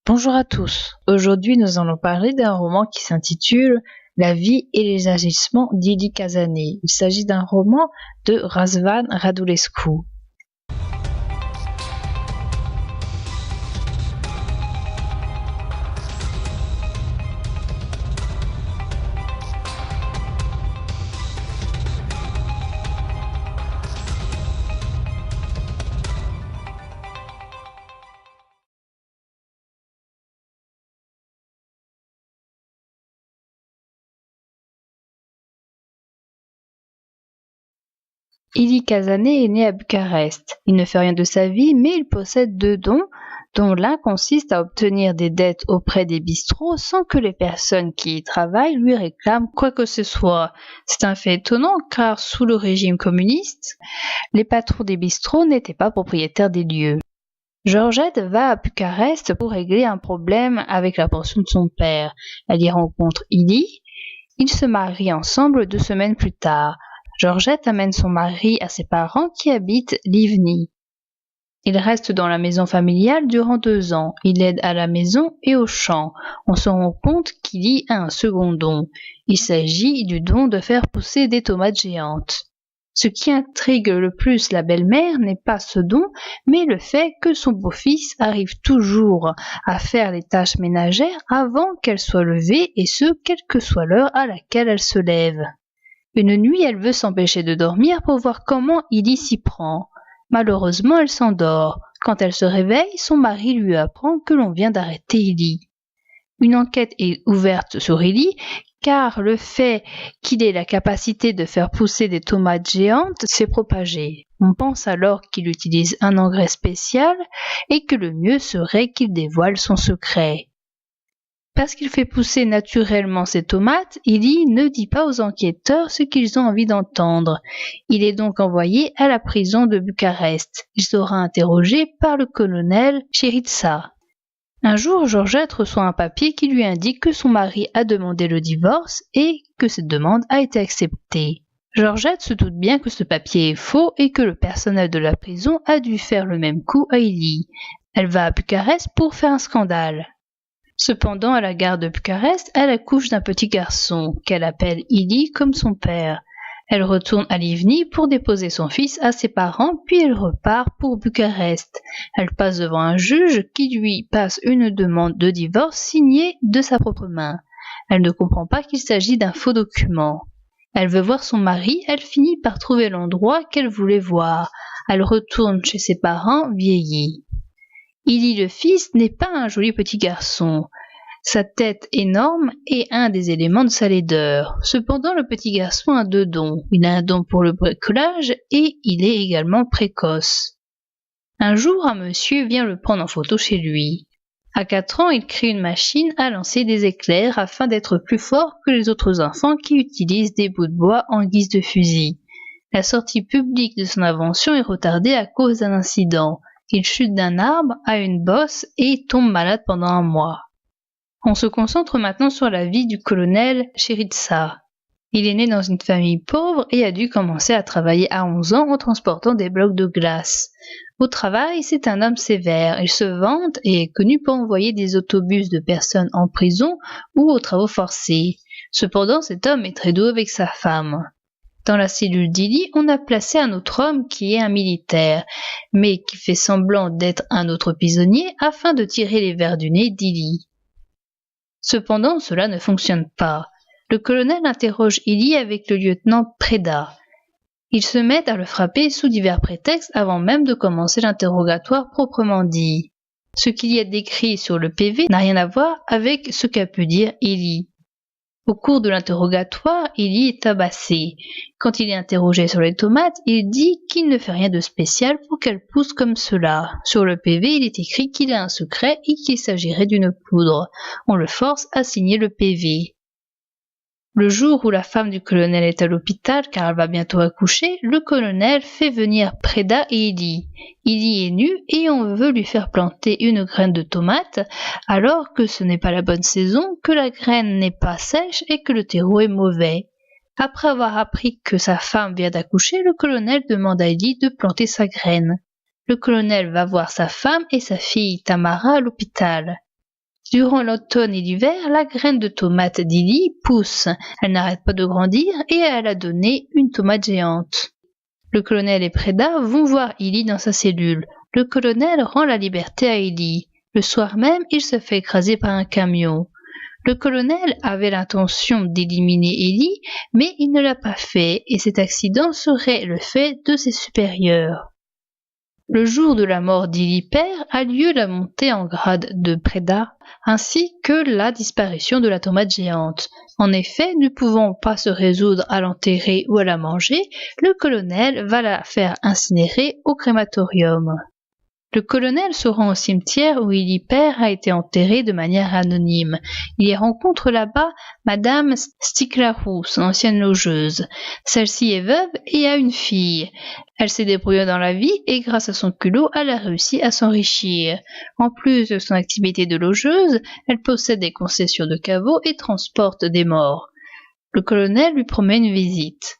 Bonjour à tous. Aujourd'hui, nous allons parler d'un roman qui s'intitule La vie et les agissements d'Ili Cazanet. Il s'agit d'un roman de Răzvan Radulescu. Ili Cazanet est né à Bucarest. Il ne fait rien de sa vie, mais il possède deux dons, dont l'un consiste à obtenir des dettes auprès des bistrots sans que les personnes qui y travaillent lui réclament quoi que ce soit. C'est un fait étonnant car sous le régime communiste, les patrons des bistrots n'étaient pas propriétaires des lieux. Georgette va à Bucarest pour régler un problème avec la pension de son père. Elle y rencontre Ili. Ils se marient ensemble 2 semaines plus tard. Georgette amène son mari à ses parents qui habitent Livny. Il reste dans la maison familiale durant 2 ans. Il aide à la maison et au champ. On se rend compte qu'Ili a un second don. Il s'agit du don de faire pousser des tomates géantes. Ce qui intrigue le plus la belle-mère n'est pas ce don, mais le fait que son beau-fils arrive toujours à faire les tâches ménagères avant qu'elle soit levée, et ce, quelle que soit l'heure à laquelle elle se lève. Une nuit, elle veut s'empêcher de dormir pour voir comment Ili s'y prend. Malheureusement, elle s'endort. Quand elle se réveille, son mari lui apprend que l'on vient d'arrêter Ili. Une enquête est ouverte sur Ili, car le fait qu'il ait la capacité de faire pousser des tomates géantes s'est propagé. On pense alors qu'il utilise un engrais spécial et que le mieux serait qu'il dévoile son secret. Parce qu'il fait pousser naturellement ces tomates, Ili ne dit pas aux enquêteurs ce qu'ils ont envie d'entendre. Il est donc envoyé à la prison de Bucarest. Il sera interrogé par le colonel Chirița. Un jour, Georgette reçoit un papier qui lui indique que son mari a demandé le divorce et que cette demande a été acceptée. Georgette se doute bien que ce papier est faux et que le personnel de la prison a dû faire le même coup à Ili. Elle va à Bucarest pour faire un scandale. Cependant, à la gare de Bucarest, elle accouche d'un petit garçon, qu'elle appelle Ili comme son père. Elle retourne à Livny pour déposer son fils à ses parents, puis elle repart pour Bucarest. Elle passe devant un juge qui lui passe une demande de divorce signée de sa propre main. Elle ne comprend pas qu'il s'agit d'un faux document. Elle veut voir son mari, elle finit par trouver l'endroit qu'elle voulait voir. Elle retourne chez ses parents vieillis. Ili le fils n'est pas un joli petit garçon. Sa tête énorme est un des éléments de sa laideur. Cependant, le petit garçon a 2 dons. Il a un don pour le bricolage et il est également précoce. Un jour, un monsieur vient le prendre en photo chez lui. À 4 ans, il crée une machine à lancer des éclairs afin d'être plus fort que les autres enfants qui utilisent des bouts de bois en guise de fusil. La sortie publique de son invention est retardée à cause d'un incident. Il chute d'un arbre, a une bosse et tombe malade pendant 1 mois. On se concentre maintenant sur la vie du colonel Chirița. Il est né dans une famille pauvre et a dû commencer à travailler à 11 ans en transportant des blocs de glace. Au travail, c'est un homme sévère. Il se vante et est connu pour envoyer des autobus de personnes en prison ou aux travaux forcés. Cependant, cet homme est très doux avec sa femme. Dans la cellule d'Ili, on a placé un autre homme qui est un militaire, mais qui fait semblant d'être un autre prisonnier afin de tirer les vers du nez d'Ili. Cependant, cela ne fonctionne pas. Le colonel interroge Ili avec le lieutenant Preda. Ils se mettent à le frapper sous divers prétextes avant même de commencer l'interrogatoire proprement dit. Ce qu'il y a décrit sur le PV n'a rien à voir avec ce qu'a pu dire Ili. Au cours de l'interrogatoire, Ili est tabassé. Quand il est interrogé sur les tomates, il dit qu'il ne fait rien de spécial pour qu'elles poussent comme cela. Sur le PV, il est écrit qu'il a un secret et qu'il s'agirait d'une poudre. On le force à signer le PV. Le jour où la femme du colonel est à l'hôpital car elle va bientôt accoucher, le colonel fait venir Preda et Ili. Ili est nu et on veut lui faire planter une graine de tomate alors que ce n'est pas la bonne saison, que la graine n'est pas sèche et que le terreau est mauvais. Après avoir appris que sa femme vient d'accoucher, le colonel demande à Ili de planter sa graine. Le colonel va voir sa femme et sa fille Tamara à l'hôpital. Durant l'automne et l'hiver, la graine de tomate d'Illy pousse. Elle n'arrête pas de grandir et elle a donné une tomate géante. Le colonel et Preda vont voir Illy dans sa cellule. Le colonel rend la liberté à Illy. Le soir même, il se fait écraser par un camion. Le colonel avait l'intention d'éliminer Illy, mais il ne l'a pas fait et cet accident serait le fait de ses supérieurs. Le jour de la mort d'Illy père a lieu la montée en grade de Preda, ainsi que la disparition de la tomate géante. En effet, ne pouvant pas se résoudre à l'enterrer ou à la manger, le colonel va la faire incinérer au crématorium. Le colonel se rend au cimetière où Illy père a été enterré de manière anonyme. Il y rencontre là-bas Madame Sticlarou, son ancienne logeuse. Celle-ci est veuve et a une fille. Elle s'est débrouillée dans la vie et grâce à son culot, elle a réussi à s'enrichir. En plus de son activité de logeuse, elle possède des concessions de caveaux et transporte des morts. Le colonel lui promet une visite.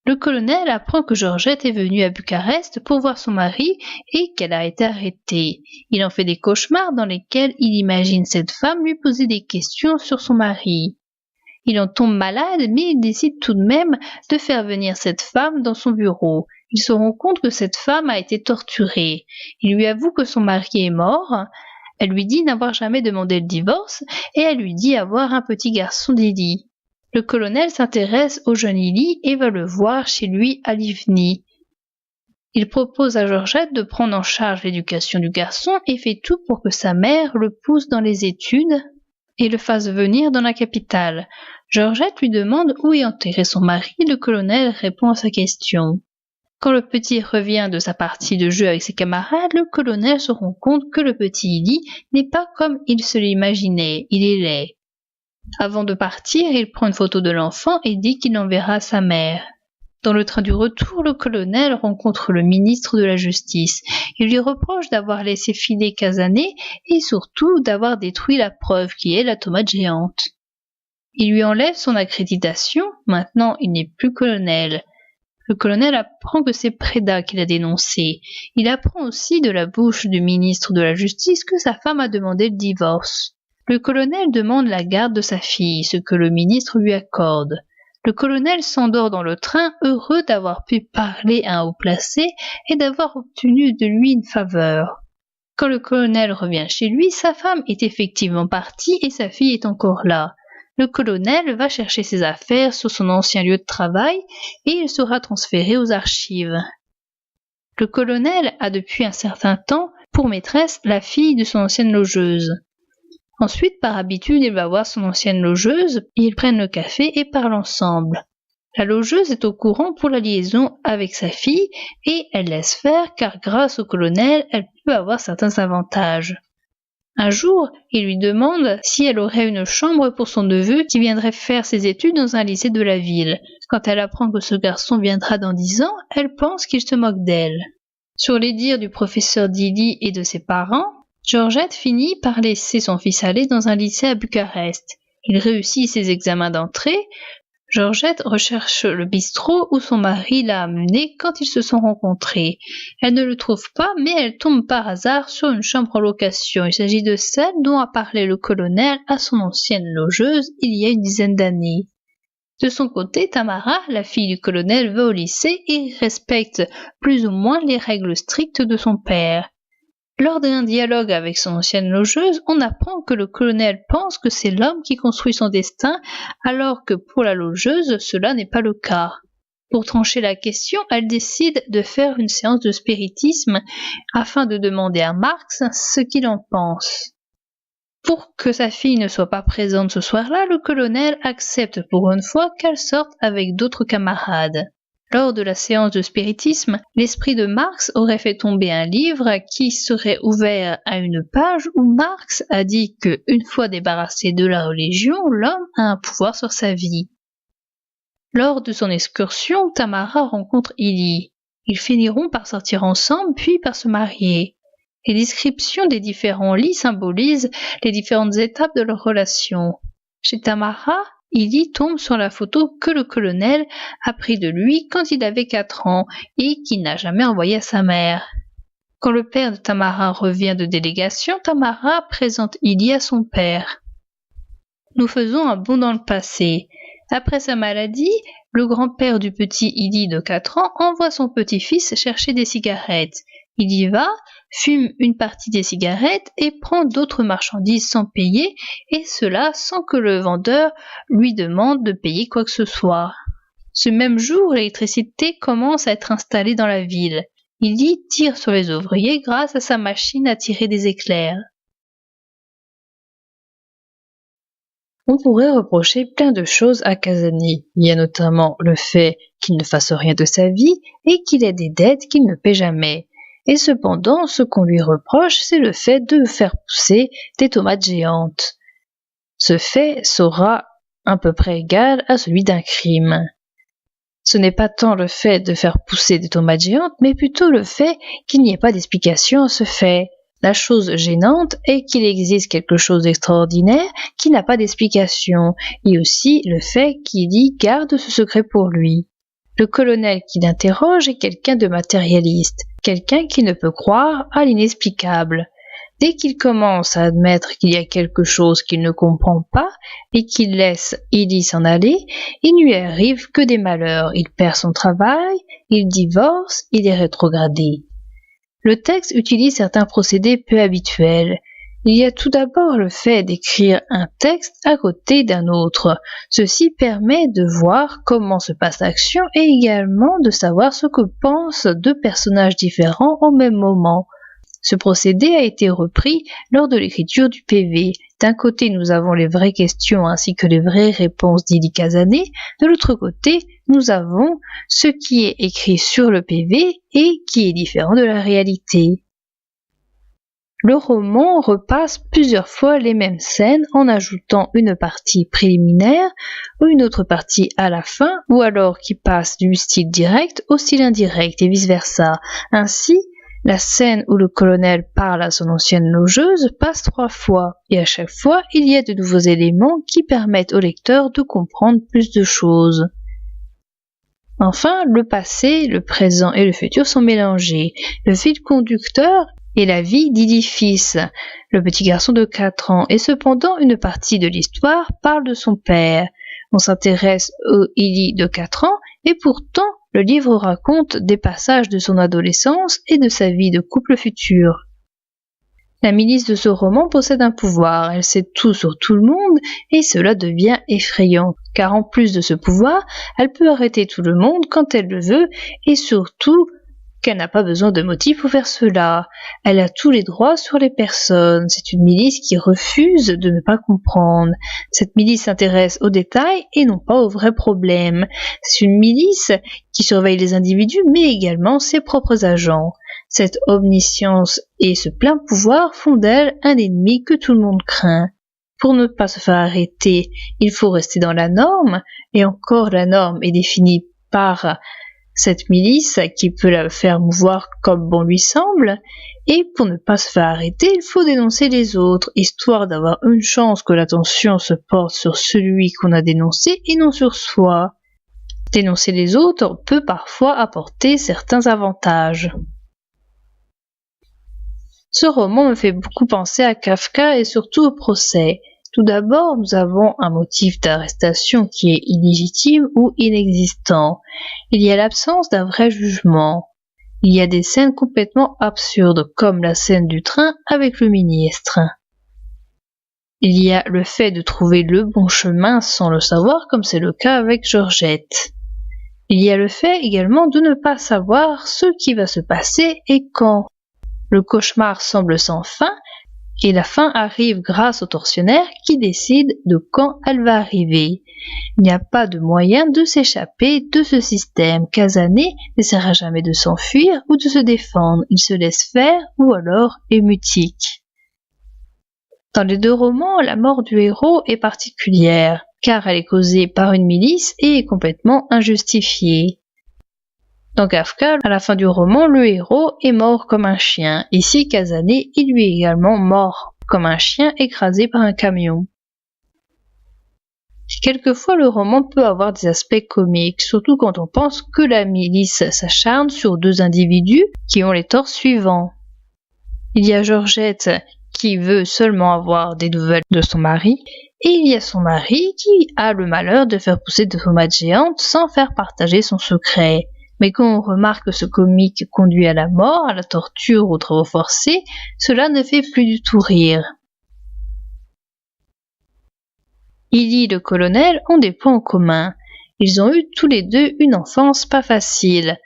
Le colonel apprend que Georgette est venue à Bucarest pour voir son mari et qu'elle a été arrêtée. Il en fait des cauchemars dans lesquels il imagine cette femme lui poser des questions sur son mari. Il en tombe malade, mais il décide tout de même de faire venir cette femme dans son bureau. Il se rend compte que cette femme a été torturée. Il lui avoue que son mari est mort. Elle lui dit n'avoir jamais demandé le divorce et elle lui dit avoir un petit garçon d'Illy. Le colonel s'intéresse au jeune Illy et va le voir chez lui à Livny. Il propose à Georgette de prendre en charge l'éducation du garçon et fait tout pour que sa mère le pousse dans les études et le fasse venir dans la capitale. Georgette lui demande où est enterré son mari. Le colonel répond à sa question. Quand le petit revient de sa partie de jeu avec ses camarades, le colonel se rend compte que le petit Illy n'est pas comme il se l'imaginait, il est laid. Avant de partir, il prend une photo de l'enfant et dit qu'il l'enverra à sa mère. Dans le train du retour, le colonel rencontre le ministre de la Justice. Il lui reproche d'avoir laissé filer Casanet et surtout d'avoir détruit la preuve qui est la tomate géante. Il lui enlève son accréditation, maintenant il n'est plus colonel. Le colonel apprend que c'est Preda qui l'a dénoncé. Il apprend aussi de la bouche du ministre de la Justice que sa femme a demandé le divorce. Le colonel demande la garde de sa fille, ce que le ministre lui accorde. Le colonel s'endort dans le train, heureux d'avoir pu parler à un haut placé et d'avoir obtenu de lui une faveur. Quand le colonel revient chez lui, sa femme est effectivement partie et sa fille est encore là. Le colonel va chercher ses affaires sur son ancien lieu de travail et il sera transféré aux archives. Le colonel a depuis un certain temps pour maîtresse la fille de son ancienne logeuse. Ensuite, par habitude, il va voir son ancienne logeuse, ils prennent le café et parlent ensemble. La logeuse est au courant pour la liaison avec sa fille et elle laisse faire car grâce au colonel, elle peut avoir certains avantages. Un jour, il lui demande si elle aurait une chambre pour son neveu qui viendrait faire ses études dans un lycée de la ville. Quand elle apprend que ce garçon viendra dans 10 ans, elle pense qu'il se moque d'elle. Sur les dires du professeur d'Illy et de ses parents, Georgette finit par laisser son fils aller dans un lycée à Bucarest. Il réussit ses examens d'entrée. Georgette recherche le bistrot où son mari l'a amené quand ils se sont rencontrés. Elle ne le trouve pas, mais elle tombe par hasard sur une chambre en location. Il s'agit de celle dont a parlé le colonel à son ancienne logeuse il y a une dizaine d'années. De son côté, Tamara, la fille du colonel, va au lycée et respecte plus ou moins les règles strictes de son père. Lors d'un dialogue avec son ancienne logeuse, on apprend que le colonel pense que c'est l'homme qui construit son destin, alors que pour la logeuse, cela n'est pas le cas. Pour trancher la question, elle décide de faire une séance de spiritisme afin de demander à Marx ce qu'il en pense. Pour que sa fille ne soit pas présente ce soir-là, le colonel accepte pour une fois qu'elle sorte avec d'autres camarades. Lors de la séance de spiritisme, l'esprit de Marx aurait fait tomber un livre qui serait ouvert à une page où Marx a dit que, une fois débarrassé de la religion, l'homme a un pouvoir sur sa vie. Lors de son excursion, Tamara rencontre Illy. Ils finiront par sortir ensemble puis par se marier. Les descriptions des différents lits symbolisent les différentes étapes de leur relation. Chez Tamara, Illy tombe sur la photo que le colonel a pris de lui quand il avait 4 ans et qu'il n'a jamais envoyée à sa mère. Quand le père de Tamara revient de délégation, Tamara présente Ili à son père. Nous faisons un bond dans le passé. Après sa maladie, le grand-père du petit Ili de 4 ans envoie son petit-fils chercher des cigarettes. Il y va, fume une partie des cigarettes et prend d'autres marchandises sans payer, et cela sans que le vendeur lui demande de payer quoi que ce soit. Ce même jour, l'électricité commence à être installée dans la ville. Ili tire sur les ouvriers grâce à sa machine à tirer des éclairs. On pourrait reprocher plein de choses à Kazane. Il y a notamment le fait qu'il ne fasse rien de sa vie et qu'il ait des dettes qu'il ne paie jamais. Et cependant, ce qu'on lui reproche, c'est le fait de faire pousser des tomates géantes. Ce fait sera à peu près égal à celui d'un crime. Ce n'est pas tant le fait de faire pousser des tomates géantes, mais plutôt le fait qu'il n'y ait pas d'explication à ce fait. La chose gênante est qu'il existe quelque chose d'extraordinaire qui n'a pas d'explication, et aussi le fait qu'il y garde ce secret pour lui. Le colonel qui l'interroge est quelqu'un de matérialiste, quelqu'un qui ne peut croire à l'inexplicable. Dès qu'il commence à admettre qu'il y a quelque chose qu'il ne comprend pas et qu'il laisse Ili s'en aller, il ne lui arrive que des malheurs. Il perd son travail, il divorce, il est rétrogradé. Le texte utilise certains procédés peu habituels. Il y a tout d'abord le fait d'écrire un texte à côté d'un autre. Ceci permet de voir comment se passe l'action et également de savoir ce que pensent deux personnages différents au même moment. Ce procédé a été repris lors de l'écriture du PV. D'un côté, nous avons les vraies questions ainsi que les vraies réponses d'Ili Kazane. De l'autre côté, nous avons ce qui est écrit sur le PV et qui est différent de la réalité. Le roman repasse plusieurs fois les mêmes scènes en ajoutant une partie préliminaire ou une autre partie à la fin, ou alors qui passe du style direct au style indirect et vice-versa. Ainsi, la scène où le colonel parle à son ancienne logeuse passe 3 fois, et à chaque fois, il y a de nouveaux éléments qui permettent au lecteur de comprendre plus de choses. Enfin, le passé, le présent et le futur sont mélangés. Le fil conducteur est la vie d'Ili fils, le petit garçon de 4 ans, et cependant une partie de l'histoire parle de son père. On s'intéresse au Ili de 4 ans, et pourtant, le livre raconte des passages de son adolescence et de sa vie de couple futur. La milice de ce roman possède un pouvoir, elle sait tout sur tout le monde et cela devient effrayant, car en plus de ce pouvoir, elle peut arrêter tout le monde quand elle le veut et surtout qu'elle n'a pas besoin de motif pour faire cela. Elle a tous les droits sur les personnes. C'est une milice qui refuse de ne pas comprendre. Cette milice s'intéresse aux détails et non pas aux vrais problèmes. C'est une milice qui surveille les individus mais également ses propres agents. Cette omniscience et ce plein pouvoir font d'elle un ennemi que tout le monde craint. Pour ne pas se faire arrêter, il faut rester dans la norme, et encore la norme est définie par cette milice qui peut la faire mouvoir comme bon lui semble, et pour ne pas se faire arrêter, il faut dénoncer les autres, histoire d'avoir une chance que l'attention se porte sur celui qu'on a dénoncé et non sur soi. Dénoncer les autres peut parfois apporter certains avantages. Ce roman me fait beaucoup penser à Kafka et surtout au procès. Tout d'abord, nous avons un motif d'arrestation qui est illégitime ou inexistant. Il y a l'absence d'un vrai jugement. Il y a des scènes complètement absurdes, comme la scène du train avec le ministre. Il y a le fait de trouver le bon chemin sans le savoir, comme c'est le cas avec Georgette. Il y a le fait également de ne pas savoir ce qui va se passer et quand. Le cauchemar semble sans fin, et la fin arrive grâce au tortionnaire qui décide de quand elle va arriver. Il n'y a pas de moyen de s'échapper de ce système. Kazane n'essaiera jamais de s'enfuir ou de se défendre. Il se laisse faire ou alors est mutique. Dans les deux romans, la mort du héros est particulière, car elle est causée par une milice et est complètement injustifiée. Dans Kafka, à la fin du roman, le héros est mort comme un chien. Ici, Kazane, il lui est également mort comme un chien écrasé par un camion. Quelquefois, le roman peut avoir des aspects comiques, surtout quand on pense que la milice s'acharne sur deux individus qui ont les torts suivants. Il y a Georgette qui veut seulement avoir des nouvelles de son mari, et il y a son mari qui a le malheur de faire pousser des tomates géantes sans faire partager son secret. Mais quand on remarque que ce comique conduit à la mort, à la torture, aux travaux forcés, cela ne fait plus du tout rire. Illy et le colonel ont des points en commun. Ils ont eu tous les deux une enfance pas facile.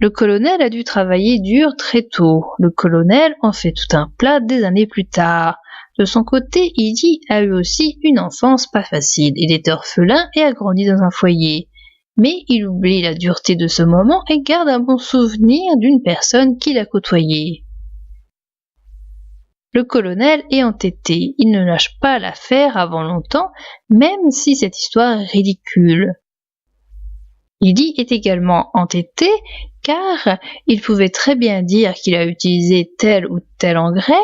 Le colonel a dû travailler dur très tôt. Le colonel en fait tout un plat des années plus tard. De son côté, Illy a eu aussi une enfance pas facile. Il était orphelin et a grandi dans un foyer. Mais il oublie la dureté de ce moment et garde un bon souvenir d'une personne qu'il a côtoyée. Le colonel est entêté. Il ne lâche pas l'affaire avant longtemps, même si cette histoire est ridicule. Illy est également entêté car il pouvait très bien dire qu'il a utilisé tel ou tel engrais.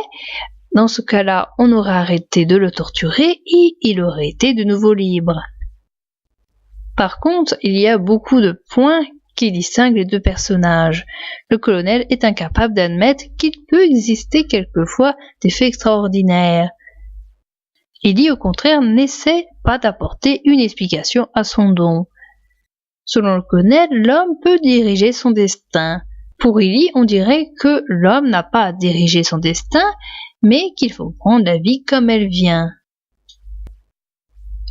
Dans ce cas-là, on aurait arrêté de le torturer et il aurait été de nouveau libre. Par contre, il y a beaucoup de points qui distinguent les deux personnages. Le colonel est incapable d'admettre qu'il peut exister quelquefois des faits extraordinaires. Illy, au contraire, n'essaie pas d'apporter une explication à son don. Selon le colonel, l'homme peut diriger son destin. Pour Illy, on dirait que l'homme n'a pas à diriger son destin, mais qu'il faut prendre la vie comme elle vient.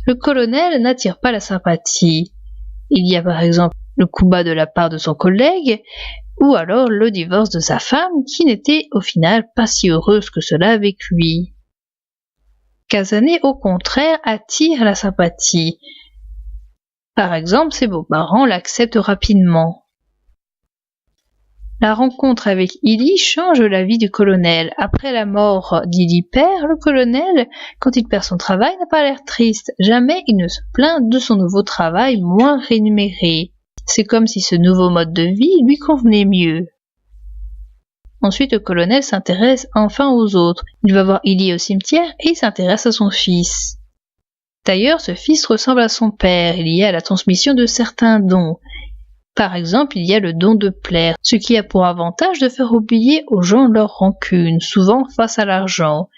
Le colonel n'attire pas la sympathie. Il y a par exemple le coup bas de la part de son collègue, ou alors le divorce de sa femme qui n'était au final pas si heureuse que cela avec lui. Casanet, au contraire, attire la sympathie. Par exemple, ses beaux-parents l'acceptent rapidement. La rencontre avec Illy change la vie du colonel. Après la mort d'Illy père, le colonel, quand il perd son travail, n'a pas l'air triste. Jamais il ne se plaint de son nouveau travail moins rémunéré. C'est comme si ce nouveau mode de vie lui convenait mieux. Ensuite, le colonel s'intéresse enfin aux autres. Il va voir Illy au cimetière et il s'intéresse à son fils. D'ailleurs, ce fils ressemble à son père. Il y a la transmission de certains dons. Par exemple, il y a le don de plaire, ce qui a pour avantage de faire oublier aux gens leur rancune, souvent face à l'argent.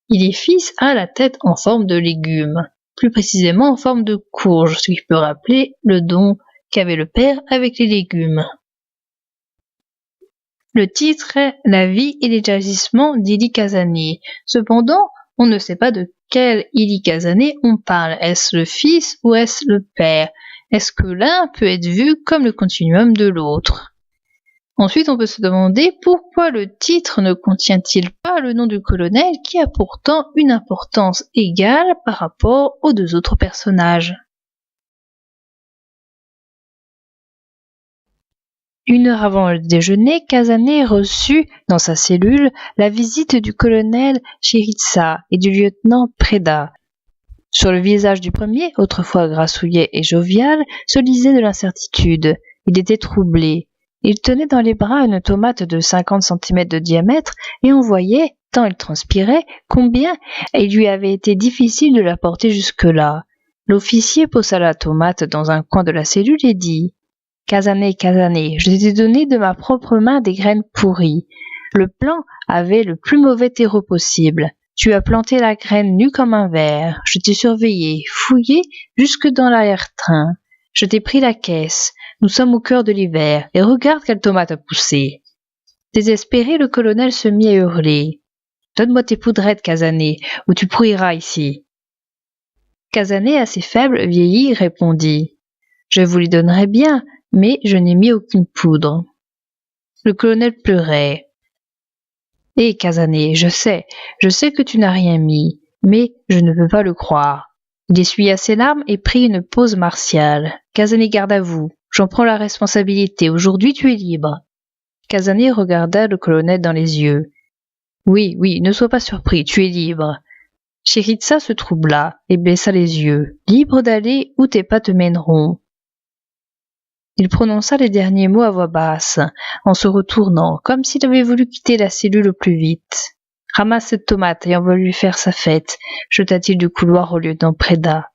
Il est fils a la tête en forme de légume, plus précisément en forme de courge, ce qui peut rappeler le don qu'avait le père avec les légumes. Le titre est La vie et les agissements d'Illy Casanet. Cependant, on ne sait pas de quel Illy Casanet on parle. Est-ce le fils ou est-ce le père? Est-ce que l'un peut être vu comme le continuum de l'autre? Ensuite, on peut se demander pourquoi le titre ne contient-il pas le nom du colonel qui a pourtant une importance égale par rapport aux deux autres personnages. Une heure avant le déjeuner, Casanet reçut dans sa cellule la visite du colonel Chiritza et du lieutenant Preda. Sur le visage du premier, autrefois grassouillet et jovial, se lisait de l'incertitude. Il était troublé. Il tenait dans les bras une tomate de 50 cm de diamètre et on voyait, tant il transpirait, combien il lui avait été difficile de la porter jusque-là. L'officier posa la tomate dans un coin de la cellule et dit « Casanet, Casanet, je t'ai donné de ma propre main des graines pourries. Le plan avait le plus mauvais terreau possible. Tu as planté la graine nue comme un ver. Je t'ai surveillé, fouillé jusque dans l'arrière-train. Je t'ai pris la caisse. Nous sommes au cœur de l'hiver, et regarde quelle tomate a poussé. » Désespéré, le colonel se mit à hurler. « Donne-moi tes poudrettes, Casanet, ou tu pourriras ici. » Casanet, assez faible, vieilli, répondit. « Je vous les donnerai bien, mais je n'ai mis aucune poudre. » Le colonel pleurait. « Hé, Casanet, je sais que tu n'as rien mis, mais je ne peux pas le croire. » Il essuya ses larmes et prit une pose martiale. « Casanet, garde à vous. J'en prends la responsabilité. Aujourd'hui, tu es libre. » Casanet regarda le colonel dans les yeux. « Oui, ne sois pas surpris, tu es libre. » Chiritza se troubla et baissa les yeux. « Libre d'aller où tes pas te mèneront. » Il prononça les derniers mots à voix basse, en se retournant, comme s'il avait voulu quitter la cellule au plus vite. « Ramasse cette tomate et on va lui faire sa fête », jeta-t-il du couloir au lieutenant Preda.